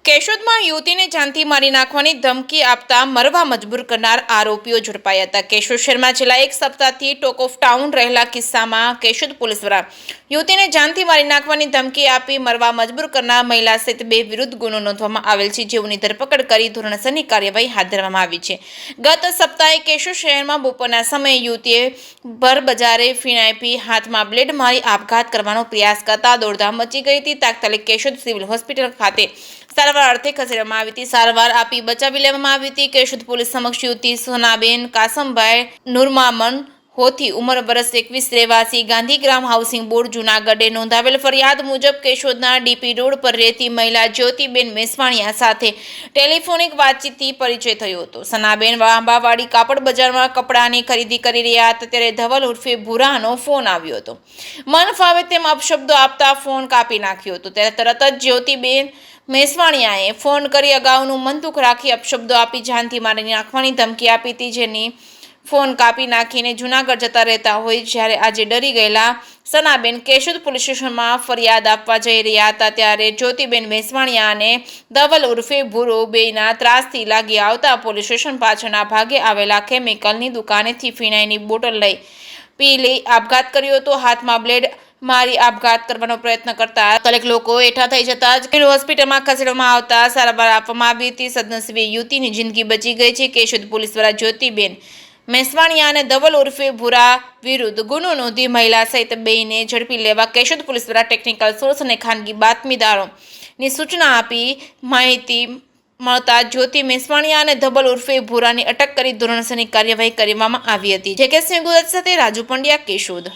કેશોદમાં યુવતીને જાનથી મારી નાખવાની ધમકી આપતા મરવા મજબૂર કરનાર આરોપીઓ ઝડપાયા હતા। કેશોદ શહેરમાં છેલ્લા એક સપ્તાહથી ટોક ઓફ ટાઉન રહેલા કિસ્સામાં કેશોદ પોલીસ દ્વારા યુવતીને જાનથી મારી નાખવાની ધમકી આપી મરવા મજબૂર કરનાર મહિલા સહિત 2 વિરુદ્ધ ગુનો નોંધવામાં આવેલ છે, જેઓની ધરપકડ કરી ધોરણસરની કાર્યવાહી હાથ ધરવામાં આવી છે। ગત સપ્તાહે કેશોદ શહેરમાં બપોરના સમયે યુવતીએ ભર બજારે ફીણાઈ પી હાથમાં બ્લેડ મારી આપઘાત કરવાનો પ્રયાસ કરતા દોડધામ મચી ગઈ હતી। તાત્કાલિક કેશોદ સિવિલ હોસ્પિટલ ખાતે સારવાર અર્થે ખસેડવામાં આવી હતી। સારવાર આપી બચાવી લેવામાં આવી હતી। કેશોદ પોલીસ સમક્ષ યુવતી સોનાબેન કાસમભાઈ નુરમામન હોથી ઉંમર વર્ષ 21 રહેવાસી ગાંધીગ્રામ હાઉસિંગ બોર્ડ જૂનાગઢે નોંધાવેલ ફરિયાદ મુજબ કેશોદના ડીપી રોડ પર રહેતી મહિલા જ્યોતિબેન મેસવાણિયા સાથે ટેલિફોનિક વાતચીતથી પરિચય થયો હતો। સનાબેન વાંબાવાડી કાપડ બજારમાં કપડાની ખરીદી કરી રહ્યા હતા ત્યારે ધવલ ઉર્ફે ભૂરાનો ફોન આવ્યો હતો। મન ફાવે તેમ અપશબ્દો આપતા ફોન કાપી નાખ્યો હતો। ત્યારે તરત જ જ્યોતિબેન મેસવાણિયાએ ફોન કરી અગાઉનું મનતુક રાખી અપશબ્દો આપી જાનથી મારી નાખવાની ધમકી આપી હતી, જેની ફોન કાપી નાખીને જૂનાગઢ જતા રહેતા હોય। જ્યારે આજે ડરી ગયેલા સનાબેન કેશોદ પોલીસ સ્ટેશનમાં ફરિયાદ આપવા જઈ રહ્યા હતા ત્યારે જ્યોતિબેન મેસવાણિયા અને ધવલ ઉર્ફે ભૂરો બેયના ત્રાસથી લાગી આવતા પોલીસ સ્ટેશન પાછળના ભાગે આવેલા કેમિકલની દુકાનેથી ફીણાઈની બોટલ પી લઈ આપઘાત કર્યો હતો। હાથમાં બ્લેડ મારી આપઘાત કરવાનો પ્રયત્ન કરતા અનેક લોકો એકઠા થઈ જતા જ હોસ્પિટલમાં ખસેડવામાં આવતા સારવાર આપવામાં આવી હતી। સદનસીબે યુવતીની જિંદગી બચી ગઈ છે। કેશોદ પોલીસ દ્વારા જ્યોતિબેન મેસવાણિયા અને ધવલ ઉર્ફે ભૂરા વિરુદ્ધ ગુનો નોંધી મહિલા સહિત 2ને ઝડપી લેવા કેશોદ પોલીસ દ્વારા ટેકનિકલ સોર્સ અને ખાનગી બાતમીદારોની સૂચના આપી માહિતી મળતા જ્યોતિ મેસવાણિયા અને ધવલ ઉર્ફે ભૂરાની અટક કરી ધોરણસરની કાર્યવાહી કરવામાં આવી હતી। જે કે સિંહ ગુજરાત સાથે રાજુ પંડ્યા, કેશોદ।